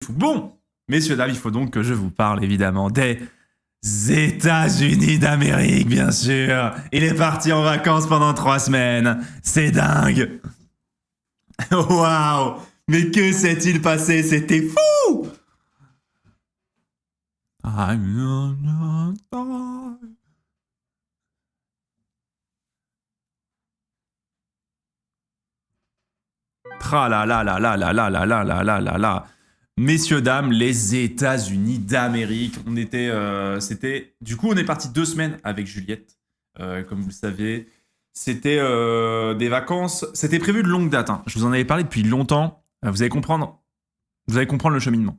tout. Bon, messieurs, dames, il faut donc que je vous parle évidemment des États-Unis d'Amérique, bien sûr. Il est parti en vacances pendant 3 semaines. C'est dingue. Waouh. Mais que s'est-il passé? C'était fou. Tra la la la la la la la la la la la la. Messieurs, dames, les États-Unis d'Amérique. Du coup, on est parti 2 semaines avec Juliette, comme vous le savez. C'était des vacances. C'était prévu de longue date. Hein. Je vous en avais parlé depuis longtemps. Vous allez comprendre le cheminement.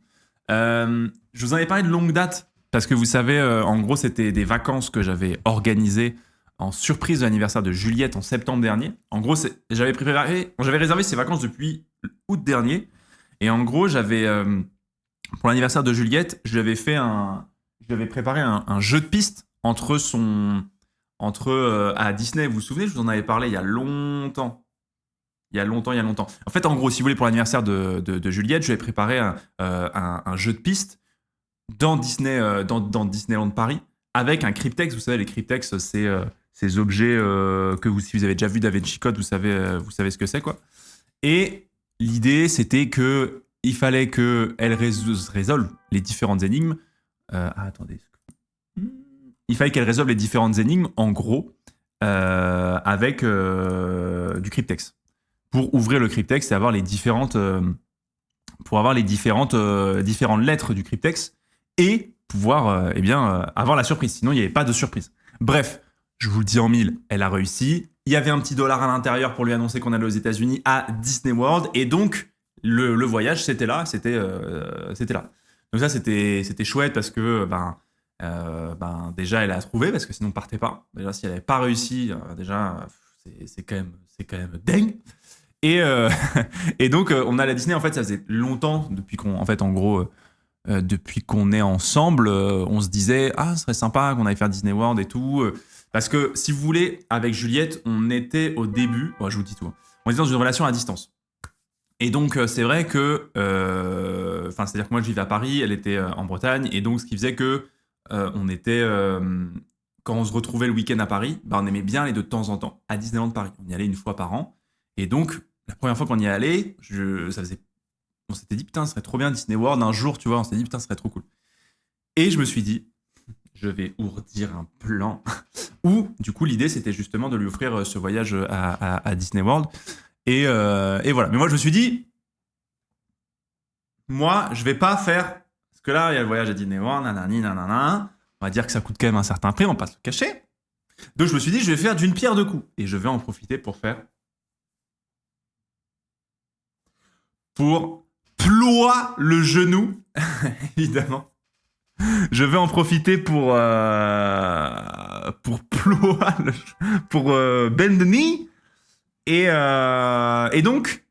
Je vous en avais parlé de longue date parce que vous savez, en gros, c'était des vacances que j'avais organisées en surprise de l'anniversaire de Juliette en septembre dernier. En gros, j'avais réservé ces vacances depuis août dernier. Et en gros, pour l'anniversaire de Juliette, je lui avais préparé un jeu de piste à Disney. Vous vous souvenez, je vous en avais parlé il y a longtemps. En fait, en gros, si vous voulez, pour l'anniversaire de Juliette, je lui avais préparé un jeu de piste dans Disneyland Paris avec un cryptex. Vous savez, les cryptex, c'est ces objets si vous avez déjà vu Da Vinci Code, vous savez ce que c'est, quoi. Et l'idée, c'était que il fallait qu'elle résolve les différentes énigmes. Attendez. Il fallait qu'elle résolve les différentes énigmes, en gros, avec du cryptex. Pour ouvrir le cryptex et avoir les différentes lettres du cryptex et pouvoir avoir la surprise. Sinon, il n'y avait pas de surprise. Bref, je vous le dis en mille, elle a réussi. Il y avait un petit dollar à l'intérieur pour lui annoncer qu'on allait aux États-Unis à Disney World. Et donc, le voyage, c'était là. Donc ça, c'était chouette parce que déjà, elle a trouvé, parce que sinon, on partait pas. Déjà, si elle n'avait pas réussi, c'est quand même dingue. Et donc, on allait à Disney. En fait, ça faisait longtemps, depuis qu'on est ensemble, on se disait, ce serait sympa qu'on aille faire Disney World et tout. Parce que, si vous voulez, avec Juliette, on était au début, je vous dis tout, on était dans une relation à distance. Et donc, c'est vrai que, c'est-à-dire que moi, je vivais à Paris, elle était en Bretagne, et donc, ce qui faisait que quand on se retrouvait le week-end à Paris, on aimait bien aller de temps en temps à Disneyland Paris. On y allait une fois par an. Et donc, la première fois qu'on y est allé, on s'était dit, putain, ce serait trop bien Disney World un jour, tu vois, on s'était dit, putain, ce serait trop cool. Et je me suis dit, je vais ourdir un plan où, du coup, l'idée, c'était justement de lui offrir ce voyage à Disney World. Et voilà. Mais moi, je me suis dit, moi, je vais pas faire... Parce que là, il y a le voyage à Disney World, nanani, nanana. On va dire que ça coûte quand même un certain prix, on va pas se le cacher. Donc, je me suis dit, je vais faire d'une pierre deux coups. Et je vais en profiter pour ploie le genou, évidemment. Je vais en profiter pour bend the knee. Et donc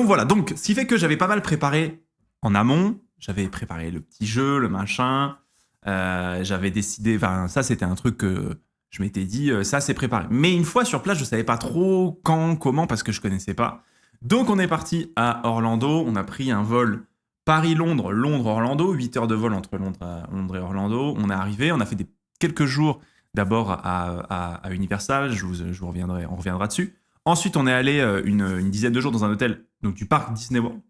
voilà. Donc, ce qui fait que j'avais pas mal préparé en amont. J'avais préparé le petit jeu, le machin. J'avais décidé... Enfin, ça, c'était un truc que je m'étais dit, ça, c'est préparé. Mais une fois sur place, je savais pas trop quand, comment, parce que je connaissais pas. Donc, on est parti à Orlando. On a pris un vol Paris-Londres, Londres-Orlando. 8 heures de vol entre Londres et Orlando. On est arrivé. On a fait quelques jours d'abord à Universal. On reviendra dessus. Ensuite, on est allé une dizaine de jours dans un hôtel donc du parc Disney World.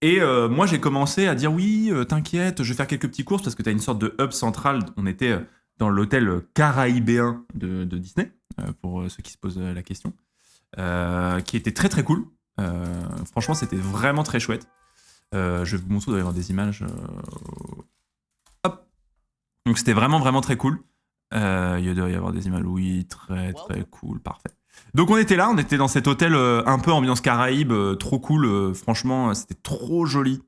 Et moi, j'ai commencé à dire oui, t'inquiète, je vais faire quelques petites courses parce que tu as une sorte de hub central. On était dans l'hôtel caraïbéen de Disney, pour ceux qui se posent la question, qui était très très cool. Franchement, c'était vraiment très chouette. Je vais vous montrer, il doit y avoir des images. Hop. Donc, c'était vraiment vraiment très cool. Il doit y avoir des images, oui, très très cool, parfait. Donc on était dans cet hôtel un peu ambiance Caraïbe, trop cool, franchement c'était trop joli,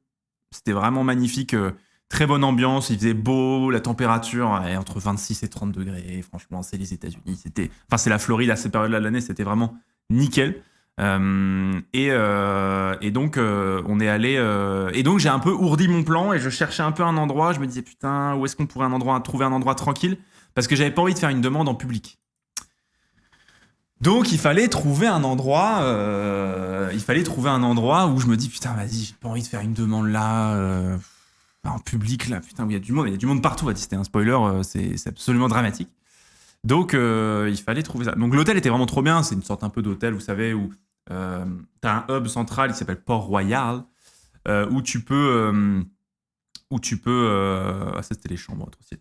c'était vraiment magnifique, très bonne ambiance, il faisait beau, la température est entre 26 et 30 degrés, franchement c'est les États-Unis, c'est la Floride à cette période-là de l'année, c'était vraiment nickel. Et donc on est allé, et donc j'ai un peu ourdi mon plan et je cherchais un peu un endroit, je me disais putain où est-ce qu'on pourrait trouver un endroit tranquille, parce que j'avais pas envie de faire une demande en public. Donc il fallait trouver un endroit, où je me dis putain vas-y j'ai pas envie de faire une demande là, en public là putain où il y a du monde partout. C'était un spoiler, c'est absolument dramatique. Donc il fallait trouver ça. Donc l'hôtel était vraiment trop bien, c'est une sorte un peu d'hôtel vous savez où t'as un hub central qui s'appelle Port-Royal où tu peux ça c'était les chambres aussi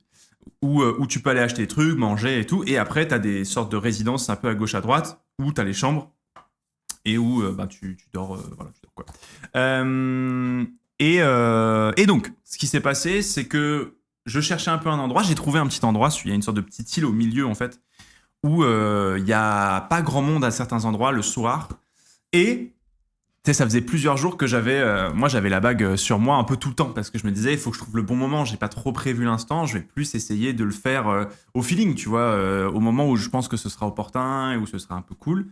où tu peux aller acheter des trucs, manger et tout. Et après, tu as des sortes de résidences un peu à gauche, à droite, où tu as les chambres et où tu dors. Voilà, tu dors quoi. Et donc, ce qui s'est passé, c'est que je cherchais un peu un endroit. J'ai trouvé un petit endroit. Il y a une sorte de petite île au milieu, en fait, où il n'y a pas grand monde à certains endroits le soir. Et tu sais, ça faisait plusieurs jours que moi j'avais la bague sur moi un peu tout le temps parce que je me disais il faut que je trouve le bon moment, j'ai pas trop prévu l'instant, je vais plus essayer de le faire au feeling, tu vois, au moment où je pense que ce sera opportun et où ce sera un peu cool.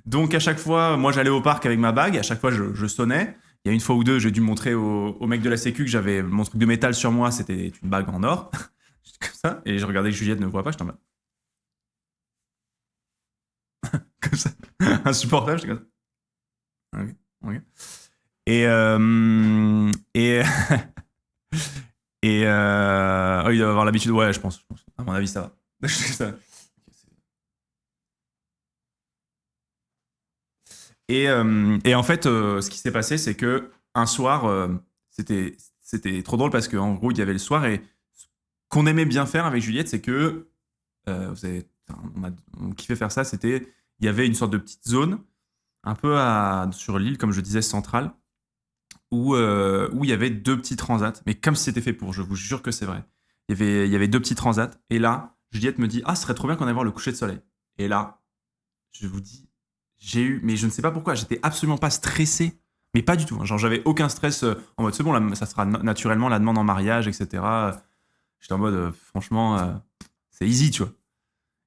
Donc à chaque fois, moi j'allais au parc avec ma bague, à chaque fois je sonnais. Il y a une fois ou deux, j'ai dû montrer au mec de la sécu que j'avais mon truc de métal sur moi, c'était une bague en or. Comme ça, et je regardais que Juliette ne me voit pas, j'étais en mode comme ça, insupportable, j'étais comme ça. Ok, ok. Et, et, oh, il doit avoir l'habitude, ouais, je pense. À mon avis, ça va. Ça- et en fait, ce qui s'est passé, c'est que un soir, c'était trop drôle parce qu'en gros, il y avait le soir et ce qu'on aimait bien faire avec Juliette, c'est que vous avez, on kiffait faire ça. Il y avait une sorte de petite zone un peu sur l'île, comme je disais, centrale, où il y avait deux petits transats, mais comme si c'était fait pour, je vous jure que c'est vrai. Il y avait deux petits transats, et là, Juliette me dit, ah, ce serait trop bien qu'on aille voir le coucher de soleil. Et là, je vous dis, mais je ne sais pas pourquoi, j'étais absolument pas stressé, mais pas du tout. Genre, j'avais aucun stress en mode, c'est bon, là, ça sera naturellement la demande en mariage, etc. J'étais en mode, franchement, c'est easy, tu vois.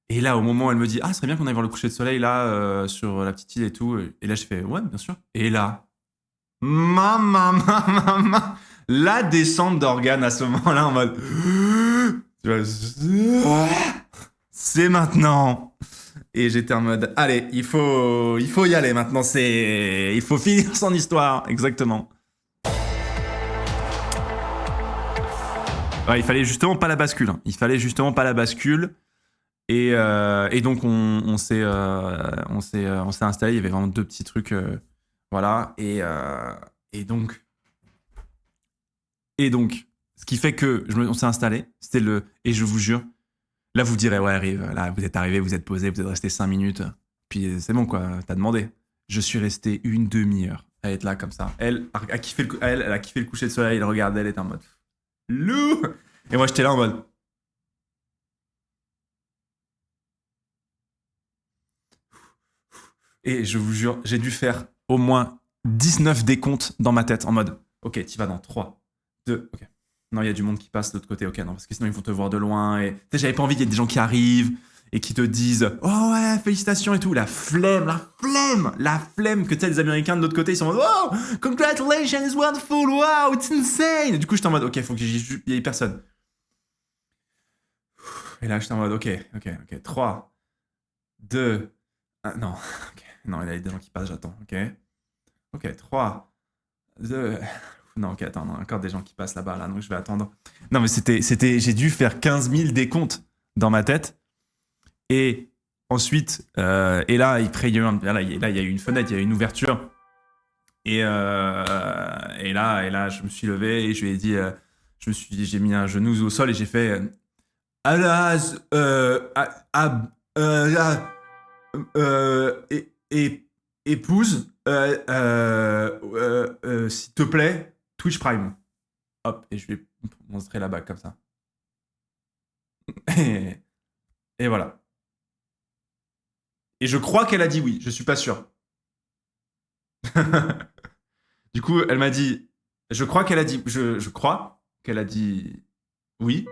Et là, au moment où elle me dit, ah, ce serait bien qu'on aille voir le coucher de soleil, là, sur la petite île et tout. Et là, je fais, ouais, bien sûr. Et là, la descente d'organes à ce moment-là en mode tu vois, c'est maintenant. Et j'étais en mode allez, il faut y aller maintenant, il faut finir son histoire exactement. Ouais, il fallait justement pas la bascule, hein. Il fallait justement pas la bascule. Et donc on s'est installé, il y avait vraiment deux petits trucs voilà et donc Et donc, ce qui fait que on s'est installé, et je vous jure, là vous direz, ouais, arrive, là vous êtes arrivé, vous êtes posé, vous êtes resté 5 minutes, puis c'est bon quoi, t'as demandé. Je suis resté une demi-heure à être là comme ça. Elle a kiffé elle a kiffé le coucher de soleil, elle regardait, elle était en mode loup. Et moi j'étais là en mode. Et je vous jure, j'ai dû faire au moins 19 décomptes dans ma tête en mode, ok, tu vas dans 3, 2, ok. Non, il y a du monde qui passe de l'autre côté, ok, non, parce que sinon ils vont te voir de loin. Et tu sais, j'avais pas envie qu'il y ait des gens qui arrivent et qui te disent, oh ouais, félicitations et tout. La flemme que tu sais, les Américains de l'autre côté, ils sont en mode, oh, congratulations, it's wonderful, wow, it's insane. Et du coup, j'étais en mode, ok, faut qu'il y ait personne. Et là, j'étais en mode, ok, 3, 2, non, ok. Non, il y a des gens qui passent, j'attends, ok. Ok, 3, 2. Non, ok, attends, non, encore des gens qui passent là-bas, là, donc je vais attendre. Non, mais j'ai dû faire 15 000 décomptes dans ma tête. Et ensuite, et là, après, il y a eu une fenêtre, il y a eu une ouverture. Et là, je me suis levé et je lui ai dit, j'ai mis un genou au sol et j'ai fait, Alas, épouse, s'il te plaît, Twitch Prime. Hop, et je vais montrer la bague comme ça. Et, et voilà. Et je crois qu'elle a dit oui, je suis pas sûr. Du coup, elle m'a dit, je crois qu'elle a dit oui.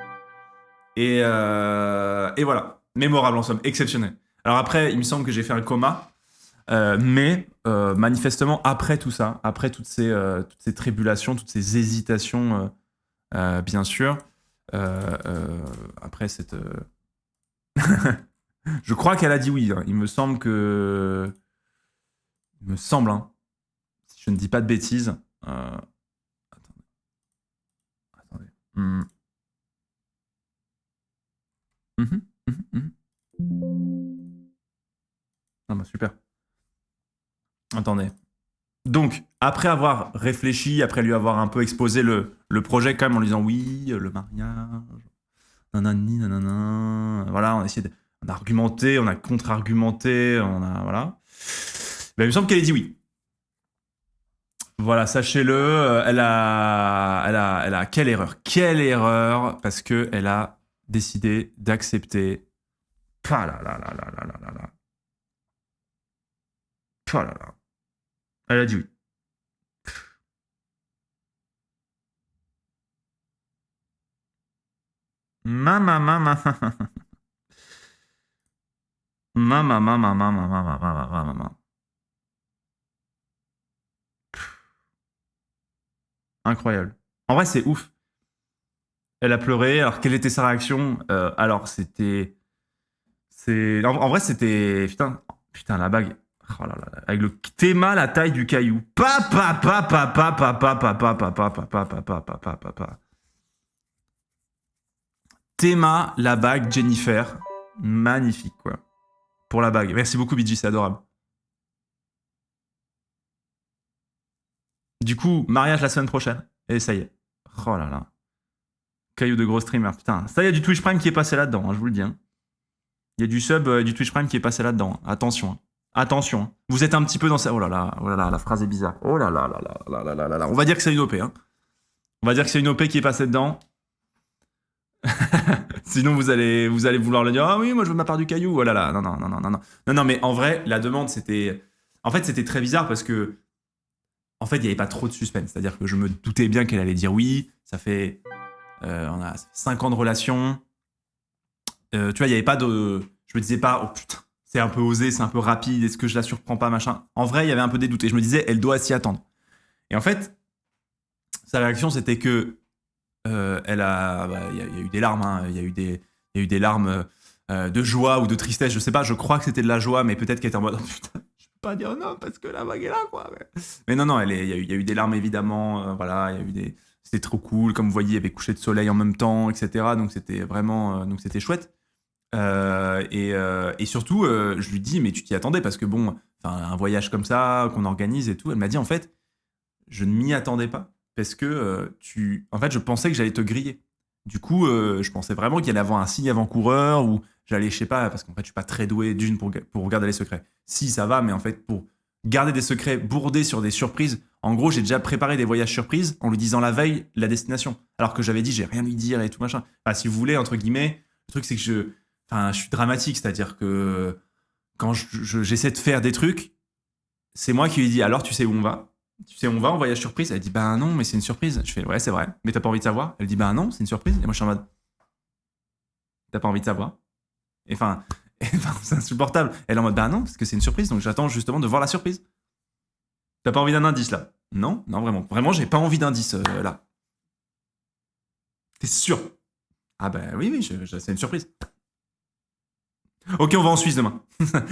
Et voilà, mémorable en somme, exceptionnel. Alors après, il me semble que j'ai fait un coma. Mais manifestement, après tout ça, après toutes ces tribulations, toutes ces hésitations, bien sûr, après cette. Je crois qu'elle a dit oui. Hein. Il me semble que. Il me semble, hein. Si je ne dis pas de bêtises. Attendez. Mhm, mhm, mhm. Ah bah super. Attendez. Donc, après avoir réfléchi, après lui avoir un peu exposé le projet quand même en lui disant oui, le mariage, nanani, nanana, voilà, on a essayé d'argumenter, on a contre-argumenté, on a, voilà. Ben, il me semble qu'elle a dit oui. Voilà, sachez-le, quelle erreur, parce que elle a décidé d'accepter. Pa là là là là là là là là. Pa là là. Elle a dit oui. Ma ma ma ma ma ma ma ma ma ma ma ma ma ma ma ma. Incroyable. En vrai, c'est ouf. Elle a pleuré. Alors, quelle était sa réaction? Alors, c'était. En vrai, c'était. Putain, la bague. Oh là là, avec le théma, la taille du caillou. Papa, papa, papa, papa, papa, papa, papa, papa, papa, papa. Théma, la bague, Jennifer. Magnifique, quoi. Pour la bague. Merci beaucoup, BG, c'est adorable. Du coup, mariage la semaine prochaine. Et ça y est. Oh là là. Caillou de gros streamer, putain. Ça, il y a du Twitch Prime qui est passé là-dedans, hein, je vous le dis. Hein. Il y a du sub du Twitch Prime qui est passé là-dedans. Attention. Hein. Attention. Hein. Vous êtes un petit peu dans ça. Oh là là, la phrase est bizarre. Oh là là là là là là là là. On va dire que c'est une OP. Hein. On va dire que c'est une OP qui est passée dedans. Sinon, vous allez vouloir le dire. Ah oui, moi je veux ma part du caillou. Oh là là. Non, non, non, non, non, non. Non, non, mais en vrai, la demande, c'était. En fait, c'était très bizarre parce que. En fait, il n'y avait pas trop de suspense. C'est-à-dire que je me doutais bien qu'elle allait dire oui. Ça fait. On a 5 ans de relation. Tu vois, il n'y avait pas de. Je me disais pas, oh putain, c'est un peu osé, c'est un peu rapide, est-ce que je la surprends pas, machin. En vrai, il y avait un peu des doutes et je me disais, elle doit s'y attendre. Et en fait, sa réaction, c'était que il y a eu des larmes, hein, il y a eu des larmes de joie ou de tristesse, je sais pas, je crois que c'était de la joie, mais peut-être qu'elle était en mode, oh, putain, je peux pas dire non parce que la vague est là, quoi. Mais non, non, il y a eu des larmes évidemment, voilà, il y a eu des. C'était trop cool, comme vous voyez, il y avait couché de soleil en même temps, etc. Donc c'était vraiment, donc c'était chouette. Et surtout, je lui dis, mais tu t'y attendais parce que bon, un voyage comme ça qu'on organise et tout, elle m'a dit en fait, je ne m'y attendais pas parce que en fait, je pensais que j'allais te griller. Du coup, je pensais vraiment qu'il y allait avoir un signe avant-coureur ou j'allais, je sais pas, parce qu'en fait, je suis pas très doué d'une pour garder les secrets. Si, ça va, mais en fait, pour garder des secrets bourdés sur des surprises, en gros, j'ai déjà préparé des voyages surprises en lui disant la veille la destination. Alors que j'avais dit, j'ai rien lui dire et tout machin. Enfin, si vous voulez, entre guillemets, le truc, c'est que je suis dramatique, c'est-à-dire que quand j'essaie de faire des trucs, c'est moi qui lui dis alors tu sais où on va? Tu sais où on va en voyage surprise? Elle dit ben non, mais c'est une surprise. Je fais ouais, c'est vrai, mais t'as pas envie de savoir? Elle dit ben non, c'est une surprise. Et moi je suis en mode t'as pas envie de savoir? Et enfin, c'est insupportable. Elle est en mode ben non, parce que c'est une surprise, donc j'attends justement de voir la surprise. T'as pas envie d'un indice là? Non, non, vraiment. Vraiment, j'ai pas envie d'indice là. T'es sûr? Ah ben oui, oui, c'est une surprise. Ok, on va en Suisse demain.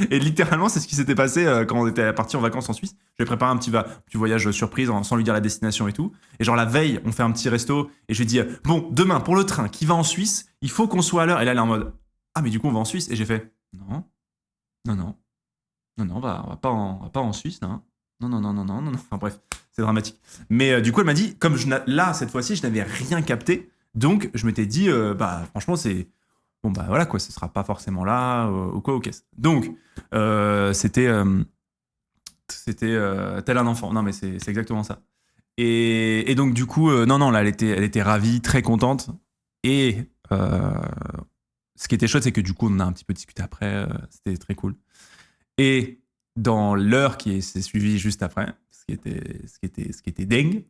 Et littéralement, c'est ce qui s'était passé quand on était parti en vacances en Suisse. J'avais préparé un petit voyage surprise sans lui dire la destination et tout. Et genre la veille, on fait un petit resto et je lui dis bon, demain pour le train qui va en Suisse, il faut qu'on soit à l'heure. Et là, elle est en mode ah mais du coup on va en Suisse. Et j'ai fait non, non, non, non, non, on va pas en Suisse, non. Non, non, non, non, non, non, non. Enfin bref, c'est dramatique. Mais du coup, elle m'a dit, comme là, cette fois-ci, je n'avais rien capté. Donc, je m'étais dit, bah, franchement, c'est. Bon, bah voilà, quoi, ce sera pas forcément là, ou quoi, ok. Donc, c'était tel un enfant. Non, mais c'est exactement ça. Et donc, du coup, non, non, là, elle était ravie, très contente. Et ce qui était chouette, c'est que du coup, on en a un petit peu discuté après. C'était très cool. Et dans l'heure qui s'est suivie juste après, ce qui était dingue,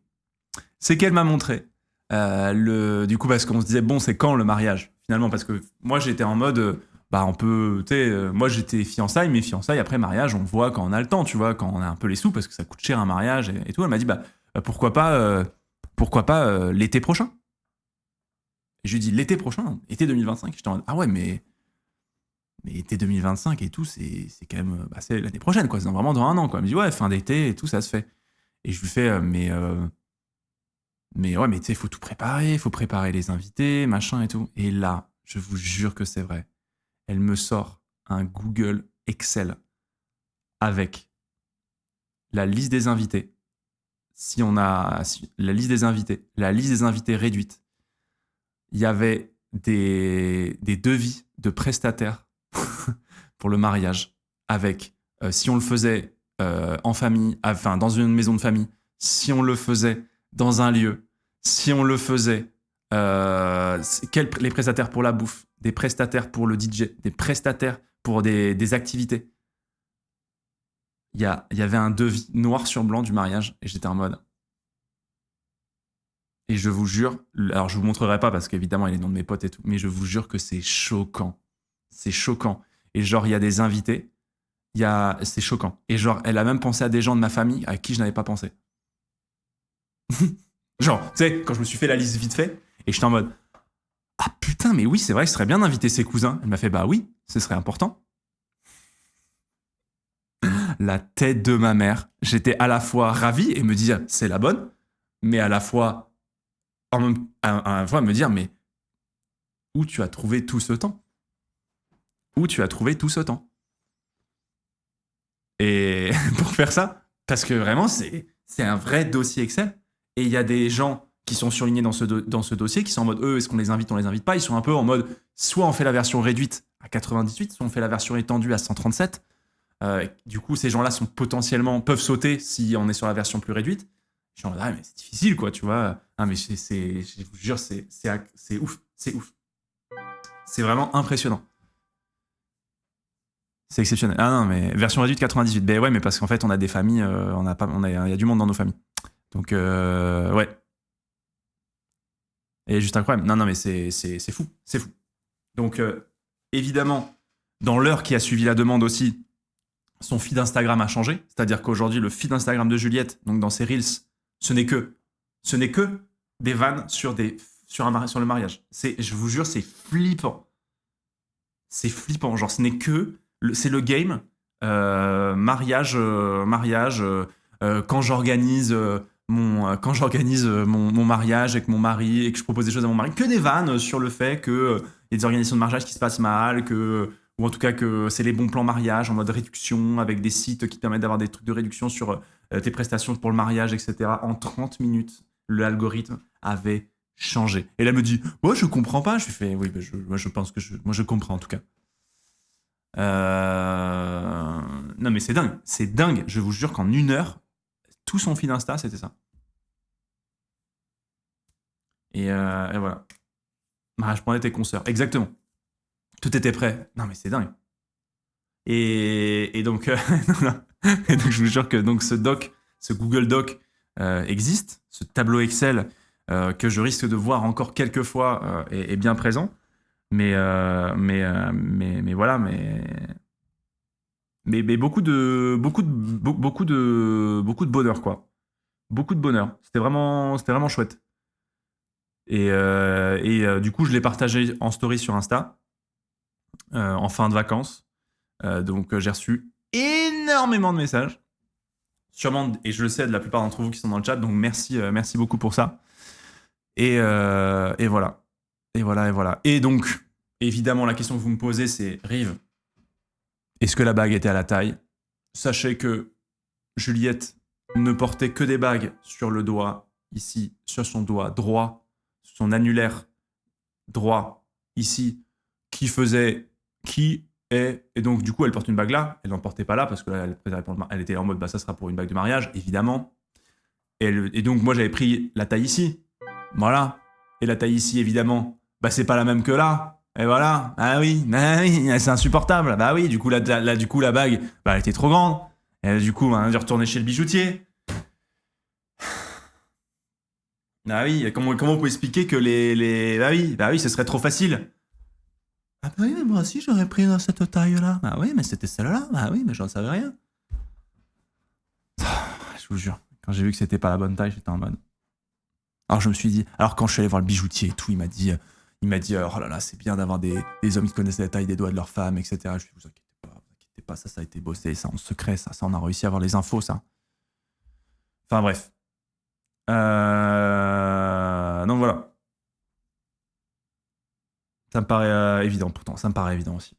c'est qu'elle m'a montré du coup parce qu'on se disait bon c'est quand le mariage finalement parce que moi j'étais en mode bah on peut tu sais moi j'étais fiançailles mais fiançailles après mariage on voit quand on a le temps tu vois quand on a un peu les sous parce que ça coûte cher un mariage et tout elle m'a dit bah, pourquoi pas l'été prochain et je lui ai dit l'été prochain été 2025 j'étais en mode ah ouais mais mais été 2025 et tout, c'est quand même, bah, c'est l'année prochaine, quoi. C'est vraiment dans un an, quoi. Elle me dit, ouais, fin d'été et tout, ça se fait. Et je lui fais, mais ouais, mais tu sais, il faut tout préparer, il faut préparer les invités, machin et tout. Et là, je vous jure que c'est vrai. Elle me sort un Google Excel avec la liste des invités. Si on a la liste des invités réduite, il y avait des devis de prestataires pour le mariage avec, si on le faisait en famille, enfin dans une maison de famille, si on le faisait dans un lieu, si on le faisait, les prestataires pour la bouffe, des prestataires pour le DJ, des prestataires pour des activités. Il y avait un devis noir sur blanc du mariage et j'étais en mode. Et je vous jure, alors je vous montrerai pas parce qu'évidemment il est le nom de mes potes et tout, mais je vous jure que c'est choquant. C'est choquant. Et genre, il y a des invités, c'est choquant. Et genre, elle a même pensé à des gens de ma famille à qui je n'avais pas pensé. Genre, tu sais, quand je me suis fait la liste vite fait, et j'étais en mode, ah putain, mais oui, c'est vrai, ce serait bien d'inviter ses cousins. Elle m'a fait, bah oui, ce serait important. La tête de ma mère. J'étais à la fois ravi et me dire, c'est la bonne, mais à la fois, à la fois me dire, mais où tu as trouvé tout ce temps? Où tu as trouvé tout ce temps? Et pour faire ça, parce que vraiment, c'est un vrai dossier Excel. Et il y a des gens qui sont surlignés dans ce dossier, qui sont en mode, est-ce qu'on les invite, on les invite pas? Ils sont un peu en mode, soit on fait la version réduite à 98, soit on fait la version étendue à 137. Du coup, ces gens-là peuvent sauter si on est sur la version plus réduite. Je suis en mode, ah, mais c'est difficile, quoi, tu vois. Ah, mais je vous jure, c'est ouf. C'est ouf. C'est vraiment impressionnant. C'est exceptionnel. Ah non, mais version réduite 98. Ben ouais, mais parce qu'en fait, on a des familles, il y a du monde dans nos familles. Donc, ouais. Et juste incroyable. Non, non, mais c'est fou. C'est fou. Donc, évidemment, dans l'heure qui a suivi la demande aussi, son feed Instagram a changé. C'est-à-dire qu'aujourd'hui, le feed Instagram de Juliette, donc dans ses Reels, ce n'est que des vannes sur le mariage. Je vous jure, c'est flippant. C'est flippant. Genre, ce n'est que c'est le game mariage quand j'organise mon mariage avec mon mari et que je propose des choses à mon mari, que des vannes sur le fait que y a des organisations de mariage qui se passent mal, ou en tout cas que c'est les bons plans mariage en mode réduction avec des sites qui permettent d'avoir des trucs de réduction sur tes prestations pour le mariage, etc. En 30 minutes, l'algorithme avait changé. Et là, elle me dit, moi, je comprends pas. Je lui fais, oui, moi, je pense que moi, je comprends en tout cas. Non, mais c'est dingue. C'est dingue. Je vous jure qu'en 1 heure, tout son feed Insta, c'était ça. Et voilà. Mariage pour tes consoeurs. Exactement. Tout était prêt. Non, mais c'est dingue. Et donc, et donc, je vous jure que donc, ce Google Doc existe. Ce tableau Excel que je risque de voir encore quelques fois est bien présent. Mais voilà, mais beaucoup de bonheur, quoi. Beaucoup de bonheur. C'était vraiment chouette. Et du coup, je l'ai partagé en story sur Insta en fin de vacances. Donc, j'ai reçu énormément de messages. Sûrement, et je le sais, de la plupart d'entre vous qui sont dans le chat. Donc, merci beaucoup pour ça. Et voilà. Et voilà. Et donc, évidemment, la question que vous me posez, c'est Rive, est-ce que la bague était à la taille? Sachez que Juliette ne portait que des bagues sur le doigt, ici, sur son doigt droit, son annulaire droit, ici, et donc du coup, elle porte une bague là, elle n'en portait pas là, parce que elle était en mode, bah ça sera pour une bague de mariage, évidemment. Et donc, moi, j'avais pris la taille ici, voilà. Et la taille ici, évidemment, bah c'est pas la même que là. Et voilà, ah oui, c'est insupportable. Bah oui, du coup, la bague, bah, elle était trop grande. Et du coup, on a dû retourner chez le bijoutier. Ah oui, comment on peut expliquer que bah oui, ce serait trop facile. Ah bah oui, mais moi aussi, j'aurais pris dans cette taille-là. Bah oui, mais c'était celle-là. Bah oui, mais j'en savais rien. Je vous jure, quand j'ai vu que c'était pas la bonne taille, j'étais en mode. Alors je me suis dit, alors quand je suis allé voir le bijoutier et tout, il m'a dit, Il m'a dit, oh là là, c'est bien d'avoir des hommes qui connaissent la taille des doigts de leurs femmes, etc. Je lui ai dit, vous inquiétez pas, ça a été bossé, ça en secret, ça on a réussi à avoir les infos, ça. Enfin bref. Donc voilà. Ça me paraît évident, pourtant, ça me paraît évident aussi.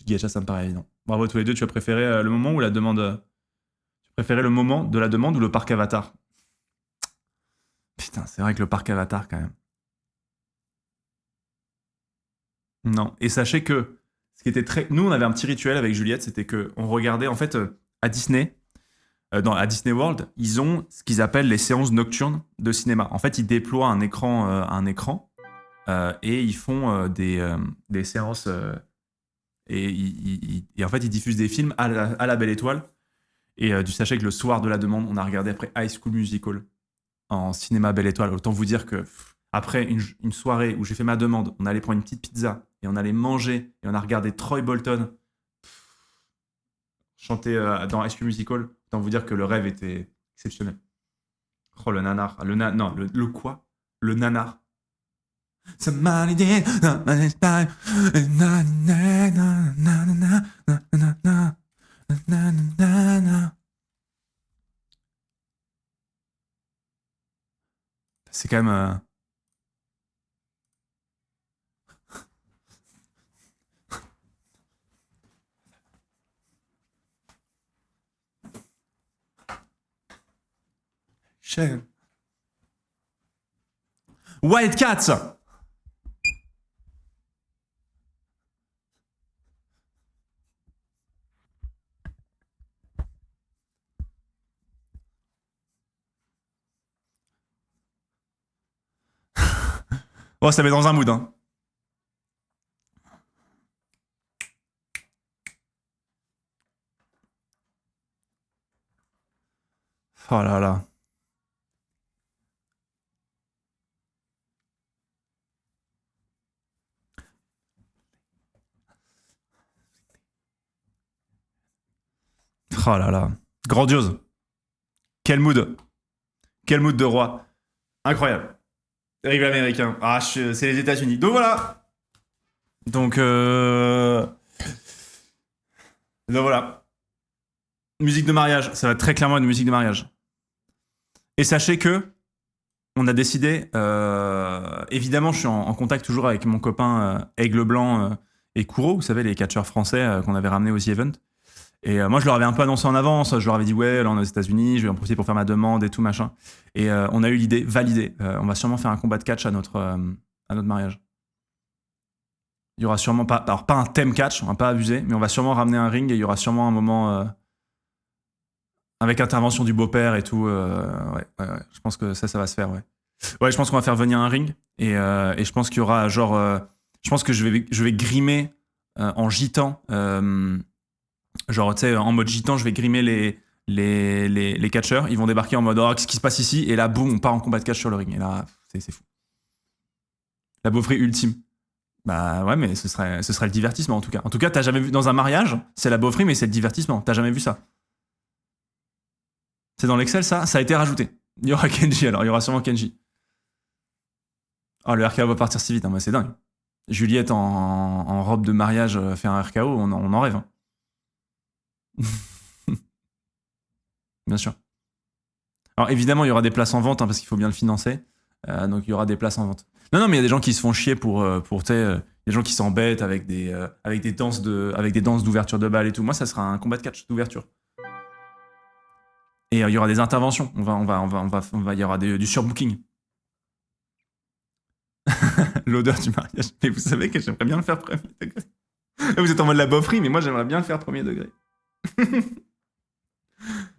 Gacha, ça me paraît évident. Bravo à tous les deux, tu as préféré le moment ou la demande tu préférais le moment de la demande ou le parc Avatar? Putain, c'est vrai que le parc Avatar, quand même. Non. Et sachez que ce qui était très. Nous, on avait un petit rituel avec Juliette, c'était que on regardait, en fait, à Disney, à Disney World, ils ont ce qu'ils appellent les séances nocturnes de cinéma. En fait, ils déploient un écran et ils font des séances. Et en fait, ils diffusent des films à la Belle Étoile. Et sachez que le soir de la demande, on a regardé après High School Musical en cinéma Belle Étoile. Autant vous dire que après une soirée où j'ai fait ma demande, on allait prendre une petite pizza et on allait manger et on a regardé Troy Bolton chanter dans High School Musical. Autant vous dire que le rêve était exceptionnel. Oh, le nanar. Non, le quoi? Le nanar. Somebody did, somebody's time. Na, na, na, na, na, na, na, na, na, na, na. C'est quand même. White Cats. Oh, ça met dans un mood, hein. Oh là là. Oh là là. Grandiose. Quel mood. Quel mood de roi. Incroyable. Rive américain. Ah, c'est les États-Unis. Donc voilà. Donc, donc voilà. Musique de mariage. Ça va très clairement être une musique de mariage. Et sachez que on a décidé. Évidemment, je suis en contact toujours avec mon copain Aigle Blanc et Kouro, vous savez, les catcheurs français qu'on avait ramenés aux The Event. Et moi, je leur avais un peu annoncé en avance. Je leur avais dit, ouais, là, on est aux États-Unis, je vais en profiter pour faire ma demande et tout, machin. Et on a eu l'idée validée. On va sûrement faire un combat de catch à notre mariage. Il y aura sûrement pas. Alors, pas un thème catch, on va pas abuser, mais on va sûrement ramener un ring et il y aura sûrement un moment avec intervention du beau-père et tout. Ouais. Je pense que ça va se faire, ouais. Ouais, je pense qu'on va faire venir un ring et je pense qu'il y aura genre. Je pense que je vais grimer en gitan. Genre, tu sais, en mode gitan, je vais grimer les catcheurs. Ils vont débarquer en mode, oh, qu'est-ce qui se passe ici? Et là, boum, on part en combat de catch sur le ring. Et là, c'est fou. La beaufrie ultime. Bah ouais, mais ce serait le divertissement en tout cas. En tout cas, t'as jamais vu dans un mariage, c'est la beaufrie, mais c'est le divertissement. T'as jamais vu ça. C'est dans l'Excel, ça a été rajouté. Il y aura Kenji alors, il y aura sûrement Kenji. Oh, le RKO va partir si vite, hein, c'est dingue. Juliette en robe de mariage faire un RKO, on en rêve. Hein. Bien sûr. Alors évidemment, il y aura des places en vente hein, parce qu'il faut bien le financer. Donc il y aura des places en vente. Non, mais il y a des gens qui se font chier pour tu sais, des gens qui s'embêtent avec des danses d'ouverture de bal et tout. Moi, ça sera un combat de catch d'ouverture. Et il y aura des interventions. Il y aura du surbooking. L'odeur du mariage. Mais vous savez que j'aimerais bien le faire premier degré. Vous êtes en mode la beaufrie, mais moi j'aimerais bien le faire premier degré.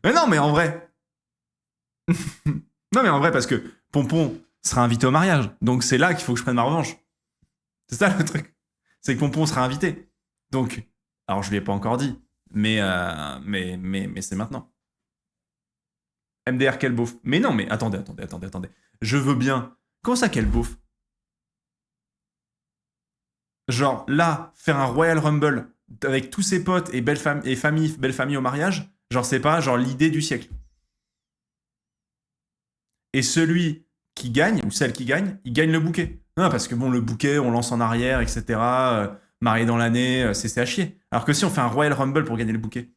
Mais non, mais en vrai. Non, mais en vrai, parce que Pompon sera invité au mariage. Donc c'est là qu'il faut que je prenne ma revanche. C'est ça le truc. C'est que Pompon sera invité. Donc, alors je lui ai pas encore dit, mais c'est maintenant. MDR, quel beauf. Mais non, mais attendez. Je veux bien. Comment ça, quel beauf? Genre, là, faire un Royal Rumble avec tous ses potes et belle famille au mariage, genre, c'est pas genre l'idée du siècle. Et celui qui gagne, ou celle qui gagne, il gagne le bouquet. Non, parce que bon, le bouquet, on lance en arrière, etc. Marié dans l'année, c'est à chier. Alors que si on fait un Royal Rumble pour gagner le bouquet,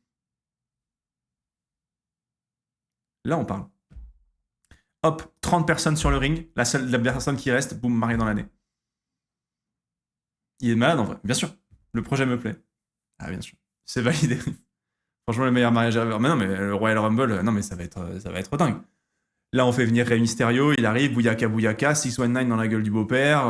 là on parle. Hop, 30 personnes sur le ring, la personne qui reste, boum, marié dans l'année. Il est malade en vrai, bien sûr. Le projet me plaît. Ah, bien sûr. C'est validé. Franchement, le meilleur mariage ever. Mais non, mais le Royal Rumble, non, mais ça va être dingue. Là, on fait venir Rey Mysterio, il arrive, bouyaka bouyaka, 619 dans la gueule du beau-père,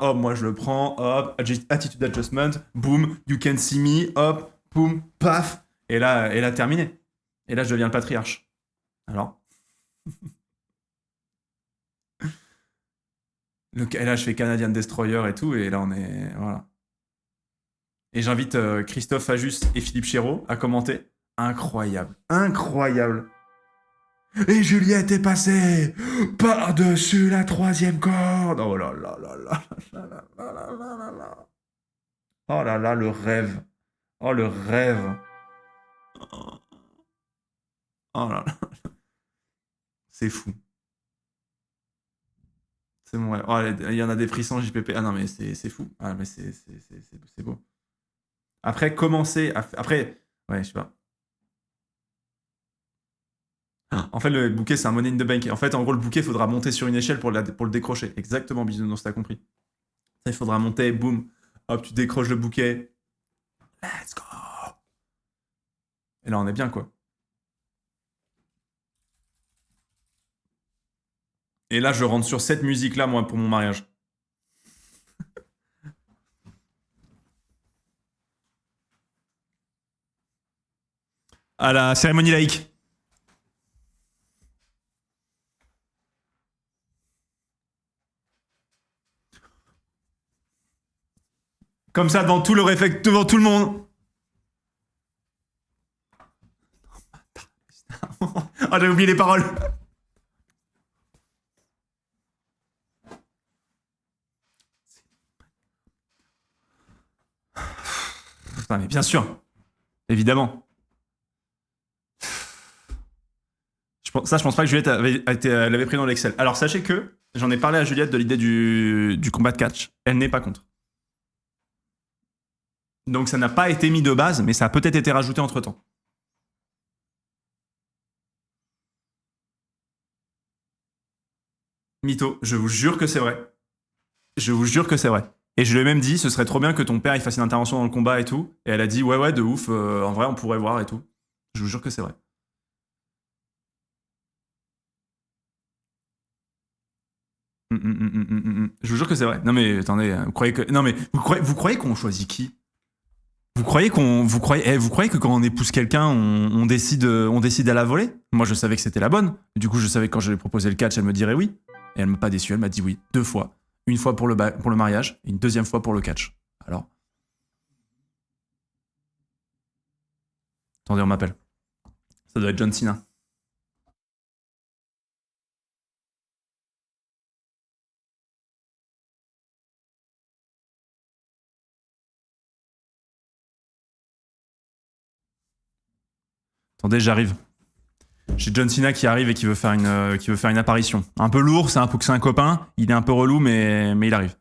hop, moi je le prends, hop, attitude adjustment, boom, you can see me, hop, boom, paf, et là, terminé. Et là, je deviens le patriarche. Alors et là, je fais Canadian Destroyer et tout, et là, on est. Voilà. Et j'invite Christophe Ajus et Philippe Chéreau à commenter. Incroyable. Incroyable. Et Juliette est passée par-dessus la troisième corde. Oh là là là là là là là là là là là. Oh là là, le rêve. Oh, le rêve. Oh là là. C'est fou. C'est mon rêve. Oh, il y en a des frissons JPP. Ah non, mais c'est fou. Ah, mais c'est beau. Après, commencer. Après, ouais, je sais pas. En fait, le bouquet, c'est un money in the bank. En fait, en gros, le bouquet, il faudra monter sur une échelle pour le décrocher. Exactement, Bisounours, t'as compris. Ça, il faudra monter, boum. Hop, tu décroches le bouquet. Let's go. Et là, on est bien, quoi. Et là, je rentre sur cette musique-là, moi, pour mon mariage. À la cérémonie laïque. Comme ça, devant tout le monde. Ah, j'avais oublié les paroles. Putain, mais bien sûr. Évidemment. Je pense pas que Juliette l'avait pris dans l'Excel. Alors, sachez que j'en ai parlé à Juliette de l'idée du combat de catch. Elle n'est pas contre. Donc, ça n'a pas été mis de base, mais ça a peut-être été rajouté entre temps. Mytho, je vous jure que c'est vrai. Je vous jure que c'est vrai. Et je lui ai même dit, ce serait trop bien que ton père il fasse une intervention dans le combat et tout. Et elle a dit, ouais, ouais, de ouf, en vrai, on pourrait voir et tout. Je vous jure que c'est vrai. Je vous jure que c'est vrai. Non mais attendez, vous croyez que non mais vous croyez qu'on choisit qui? Vous croyez que quand on épouse quelqu'un, on décide à la volée? Moi, je savais que c'était la bonne. Du coup, je savais que quand je lui ai proposé le catch, elle me dirait oui. Et elle m'a pas déçu. Elle m'a dit oui 2 fois. Une fois pour le mariage et une deuxième fois pour le catch. Alors, attendez, on m'appelle. Ça doit être John Cena. Attendez, j'arrive. J'ai John Cena qui arrive et qui veut faire une apparition. Un peu lourd, c'est un copain. Il est un peu relou, mais il arrive.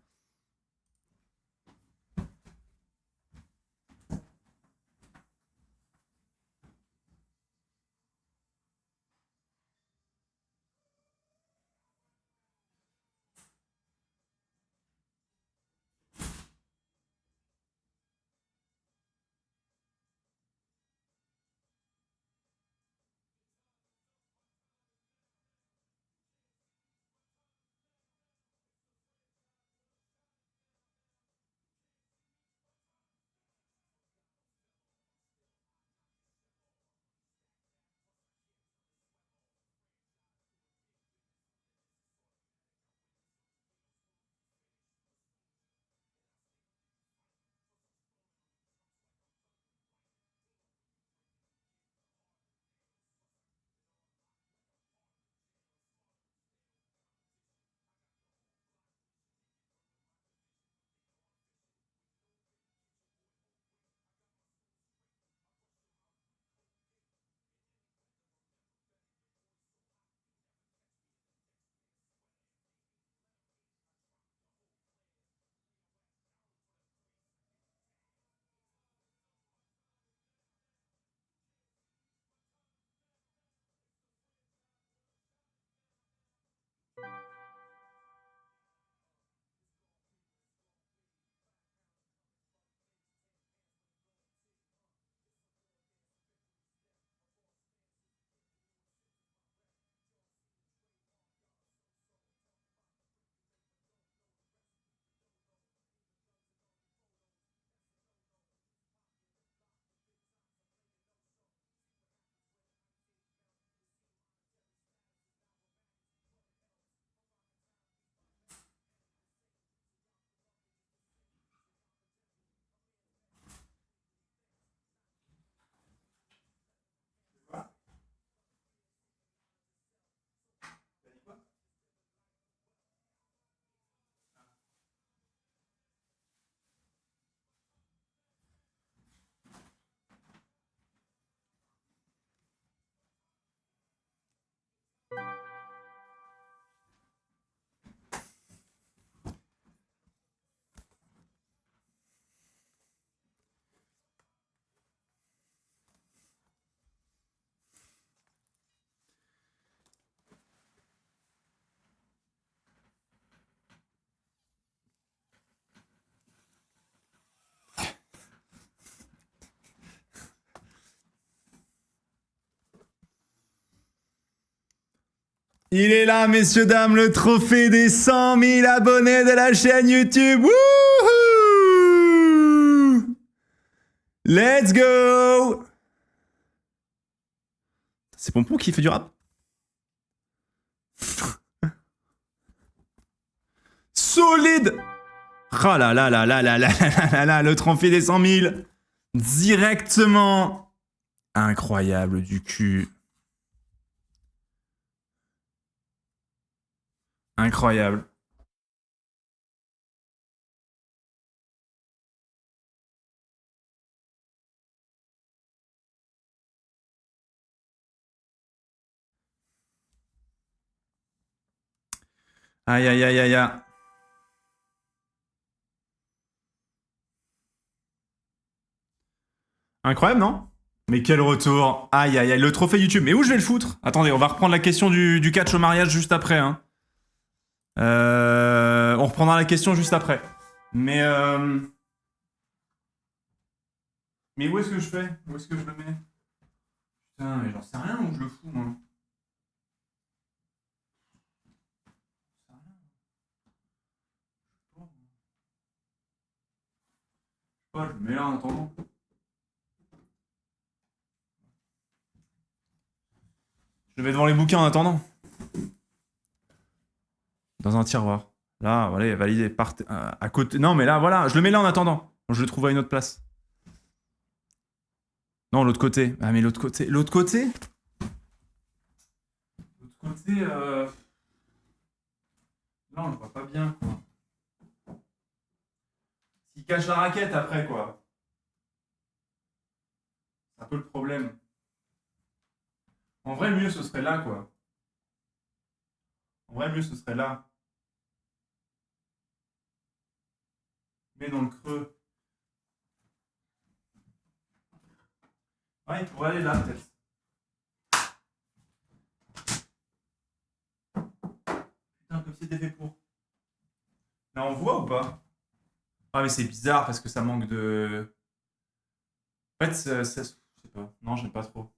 Il est là, messieurs, dames, le trophée des 100 000 abonnés de la chaîne YouTube. Wouhou! Let's go! C'est Pompon qui fait du rap? Solide! Oh là là là là là là là là là, le trophée des 100 000 directement. Incroyable du cul. Incroyable. Aïe aïe aïe aïe aïe. Incroyable, non? Mais quel retour. Aïe aïe aïe, le trophée YouTube. Mais où je vais le foutre? Attendez, on va reprendre la question du catch au mariage juste après. Hein. On reprendra la question juste après. Mais où est-ce que je fais? Où est-ce que je le mets? Putain, mais j'en sais rien où je le fous, moi. Je le mets là en attendant. Je le mets devant les bouquins en attendant. Dans un tiroir. Là, voilà, validé. À côté. Non, mais là, voilà, je le mets là en attendant. Je le trouve à une autre place. Non, l'autre côté. Ah, mais l'autre côté. L'autre côté? L'autre côté, non, je vois pas bien, quoi. S'il cache la raquette après, quoi. C'est un peu le problème. En vrai, le mieux, ce serait là, quoi. En vrai, le mieux, ce serait là. Mais dans le creux. Ouais, il pourrait aller là, peut-être. Putain, comme si c'était fait pour. Là, on voit ou pas? Ah, mais c'est bizarre parce que ça manque de. En fait, je sais pas. Non, j'aime pas trop.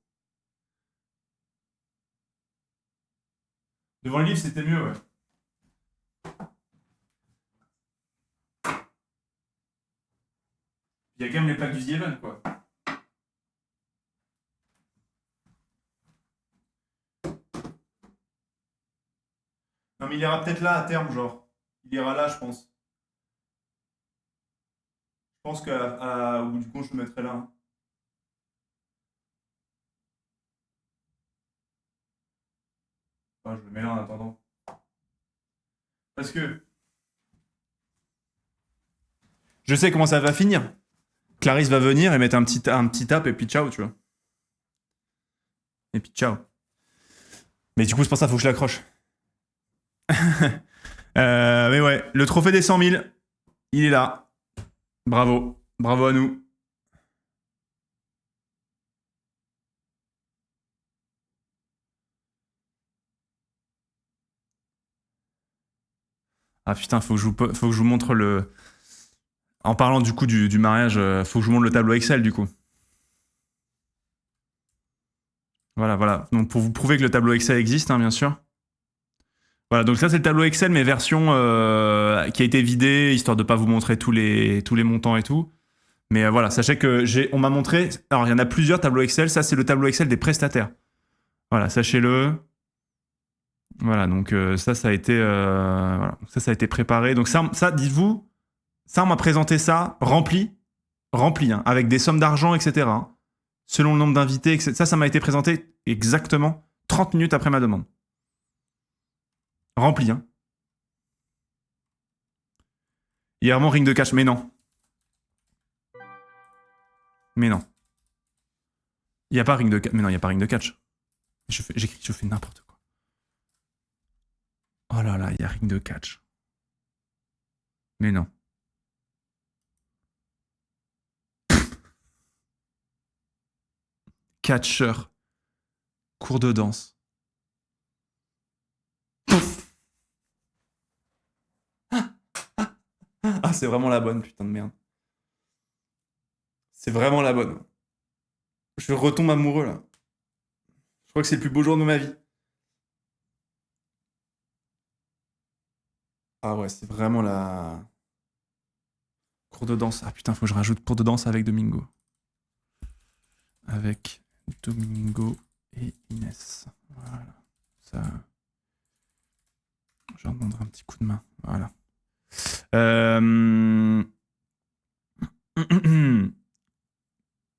Devant le livre, c'était mieux, ouais. Il y a quand même les plaques du The Event, quoi. Non, mais il ira peut-être là à terme, genre. Il ira là, je pense. Je pense qu'au bout du compte, je le mettrai là. Hein. Enfin, je le mets là en attendant. Parce que je sais comment ça va finir. Clarisse va venir et mettre un petit tap et puis ciao, tu vois. Et puis ciao. Mais du coup, c'est pour ça qu'il faut que je l'accroche. Mais ouais, le trophée des 100 000, il est là. Bravo. Bravo à nous. Ah putain, faut que je vous montre le. En parlant du coup du mariage, faut que je vous montre le tableau Excel du coup. Voilà, voilà. Donc pour vous prouver que le tableau Excel existe, hein, bien sûr. Voilà, donc ça c'est le tableau Excel, mais version qui a été vidée, histoire de pas vous montrer tous les montants et tout. Mais voilà, sachez que on m'a montré. Alors il y en a plusieurs tableaux Excel. Ça c'est le tableau Excel des prestataires. Voilà, sachez-le. Voilà, donc ça a été, voilà, ça a été préparé. Donc ça dites-vous, ça on m'a présenté ça rempli, hein, avec des sommes d'argent, etc. Hein, selon le nombre d'invités, etc. Ça m'a été présenté exactement 30 minutes après ma demande. Rempli, hein. Hier, mon ring de catch, mais non. Mais non. Il n'y a pas ring de catch. Mais non, il n'y a pas ring de catch. J'écris, je fais n'importe quoi. Oh là là, il y a ring de catch. Mais non. Catcheur. Cours de danse. Ah, c'est vraiment la bonne, putain de merde. C'est vraiment la bonne. Je retombe amoureux là. Je crois que c'est le plus beau jour de ma vie. Ah ouais, c'est vraiment la... Cours de danse. Ah putain, faut que je rajoute cours de danse avec Domingo. Avec Domingo et Inès. Voilà. Ça... Je leur demanderai un petit coup de main. Voilà.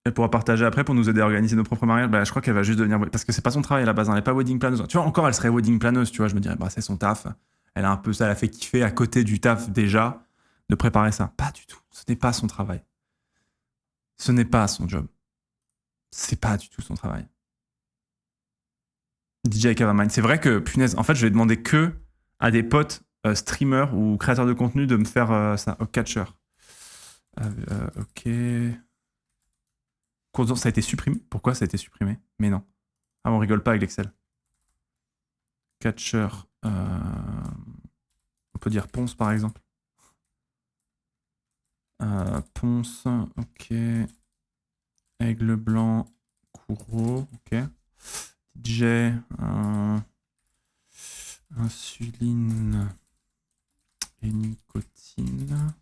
Elle pourra partager après pour nous aider à organiser nos propres mariages. Bah, je crois qu'elle va juste devenir... Parce que c'est pas son travail à la base, hein. Elle est pas wedding planeuse. Tu vois, encore, elle serait wedding planeuse, tu vois. Je me dirais, bah, c'est son taf. Elle a un peu ça, elle a fait kiffer à côté du taf déjà de préparer ça. Pas du tout. Ce n'est pas son travail. Ce n'est pas son job. C'est pas du tout son travail. DJ Cavamind. C'est vrai que, punaise, en fait, je vais demander que à des potes streamers ou créateurs de contenu de me faire ça. Oh, catcher. Ok. Ça a été supprimé. Pourquoi ça a été supprimé? Mais non. Ah, on rigole pas avec l'Excel. Catcher. On peut dire Ponce, par exemple. Ponce. Ok. Aigle blanc. Kouro. Ok. DJ. Insuline. Et nicotine.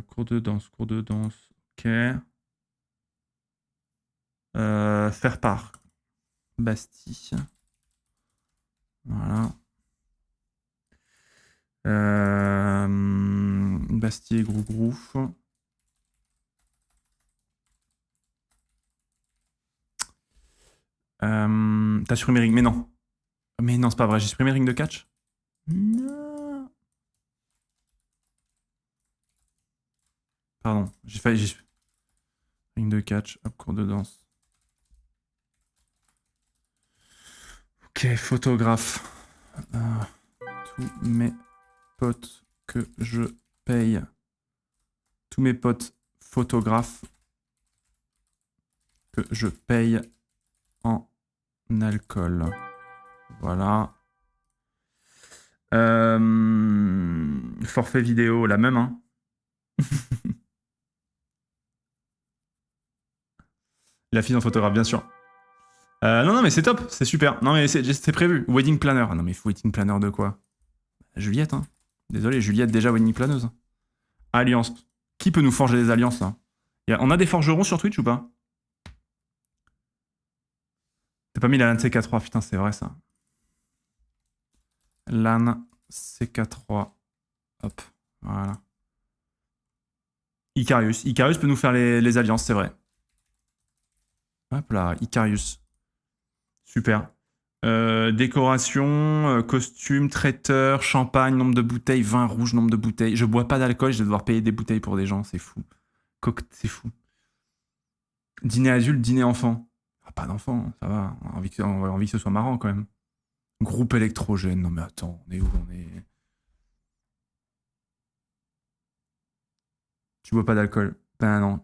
Cours de danse. Ok. Faire part. Bastille. Voilà. Bastille et Grougrouf. T'as supprimé Ring, mais non. Mais non, c'est pas vrai, j'ai supprimé Ring de catch. Non. Pardon, j'ai failli. Ring de catch, hop, cours de danse. Ok, photographe. Tous mes potes que je paye. Tous mes potes photographes que je paye en alcool. Voilà. Forfait vidéo, la même, hein. La fille en photographe, bien sûr. Non, mais c'est top, c'est super. Non, mais c'est prévu. Wedding planner. Ah non, mais wedding planner de quoi? Juliette, hein. Désolé, Juliette, déjà wedding planeuse. Alliance. Qui peut nous forger des alliances, là? On a des forgerons sur Twitch ou pas? T'as pas mis la LAN CK3, putain, c'est vrai ça. LAN CK3. Hop, voilà. Icarius. Icarius peut nous faire les alliances, c'est vrai. Hop là, Icarius. Super. Décoration, costume, traiteur, champagne, nombre de bouteilles, vin rouge, nombre de bouteilles. Je bois pas d'alcool, je vais devoir payer des bouteilles pour des gens, c'est fou. C'est fou. Dîner adulte, dîner enfant. Ah, pas d'enfant, ça va. On a envie que ce soit marrant quand même. Groupe électrogène. Non mais attends, on est où? On est... Tu bois pas d'alcool? Ben non.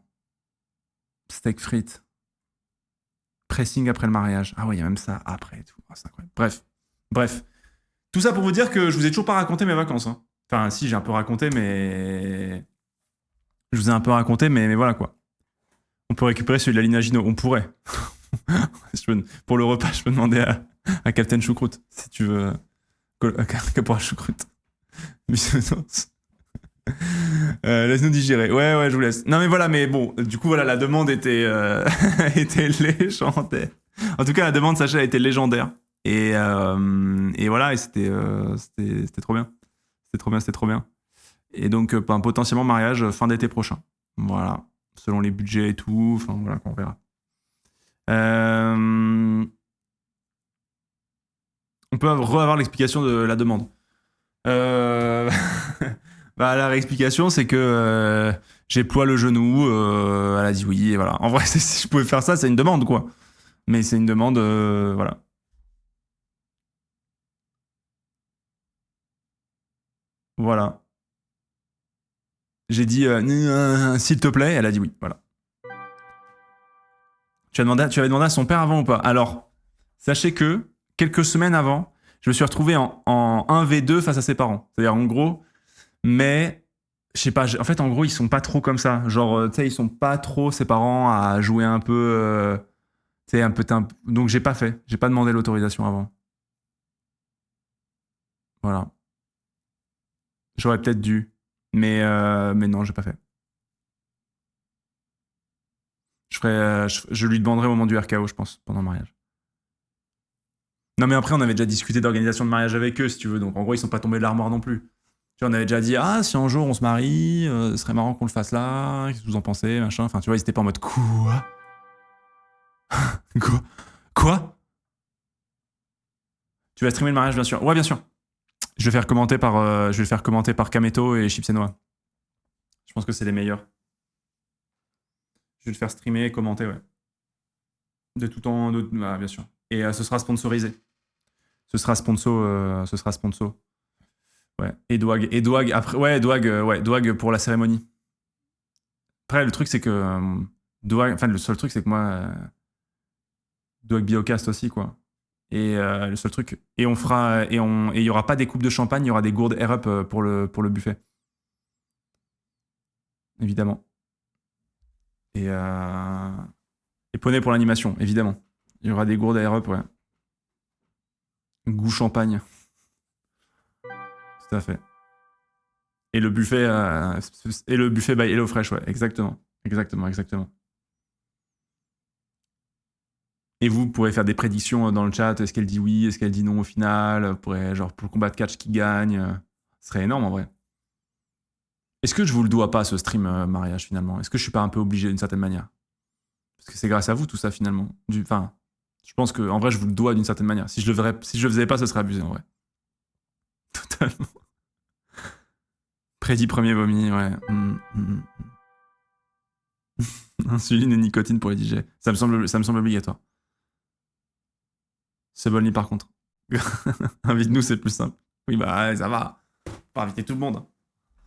Steak frites. Pressing après le mariage. Ah ouais, il y a même ça après et tout. Ah, c'est incroyable. Bref. Tout ça pour vous dire que je vous ai toujours pas raconté mes vacances, hein. Enfin, si, j'ai un peu raconté, mais... Je vous ai un peu raconté, mais voilà quoi. On peut récupérer celui de la Linagino. On pourrait. Pour le repas, je peux demander à Captain Choucroute, si tu veux. Caporal Choucroute. Laisse-nous digérer. Ouais, je vous laisse. Non, mais voilà, mais bon, du coup, voilà, la demande était, était légendaire. En tout cas, la demande, sachez, a été légendaire. Et voilà, et c'était trop bien. C'était trop bien. Et donc, potentiellement mariage fin d'été prochain. Voilà. Selon les budgets et tout. Enfin, voilà, on verra. On peut avoir l'explication de la demande. Bah, la réexplication, c'est que j'ai ploie le genou. Elle a dit oui, et voilà. En vrai, si je pouvais faire ça, c'est une demande, quoi. Mais c'est une demande, voilà. Voilà. J'ai dit s'il te plaît, elle a dit oui, voilà. Tu avais demandé à son père avant ou pas? Alors, sachez que quelques semaines avant, je me suis retrouvé en 1v2 face à ses parents. C'est-à-dire, en gros, mais je sais pas, en fait, en gros, ils sont pas trop comme ça. Genre, tu sais, ils sont pas trop, ses parents, à jouer un peu, tu sais, un peu. Donc, j'ai pas demandé l'autorisation avant. Voilà. J'aurais peut-être dû. Mais non, j'ai pas fait. Je lui demanderai au moment du RKO, je pense, pendant le mariage. Non, mais après, on avait déjà discuté d'organisation de mariage avec eux, si tu veux. Donc, en gros, ils sont pas tombés de l'armoire non plus. Tu vois, on avait déjà dit, ah, si un jour on se marie, ce serait marrant qu'on le fasse là. Qu'est-ce que vous en pensez, machin. Enfin, tu vois, ils étaient pas en mode quoi. Quoi? Quoi? Tu vas streamer le mariage, bien sûr. Ouais, bien sûr. Je vais le faire commenter par Kameto et Chips et Noah. Je pense que c'est les meilleurs. Je vais le faire streamer et commenter, ouais. De tout temps, ah, bien sûr. Et ce sera sponsorisé. Ce sera sponsor. Ouais. Et Dwag, après, ouais, Dwag pour la cérémonie. Après, le truc, c'est que Dwag, enfin, le seul truc, c'est que moi, Dwag Biocast aussi, quoi. Et le seul truc, et on fera, et il y aura pas des coupes de champagne, il y aura des gourdes air up pour le buffet, évidemment. Et poney pour l'animation, évidemment. Il y aura des gourdes air up, ouais. Goût champagne. Tout à fait. Et le buffet by HelloFresh, ouais, exactement. Exactement. Et vous pourrez faire des prédictions dans le chat. Est-ce qu'elle dit oui? Est-ce qu'elle dit non au final? Vous pourrez, genre, pour le combat de catch qui gagne. Ce serait énorme en vrai. Est-ce que je vous le dois pas, ce stream mariage finalement? Est-ce que je suis pas un peu obligé d'une certaine manière? Parce que c'est grâce à vous tout ça finalement. Enfin, je pense que en vrai, je vous le dois d'une certaine manière. Si je le faisais pas, ce serait abusé en vrai. Totalement. Prédit premier vomi, ouais. Insuline et nicotine pour les DJ. Ça me semble obligatoire. C'est Bonny par contre. Invite-nous, c'est plus simple. Oui, bah ça va. Pas inviter tout le monde.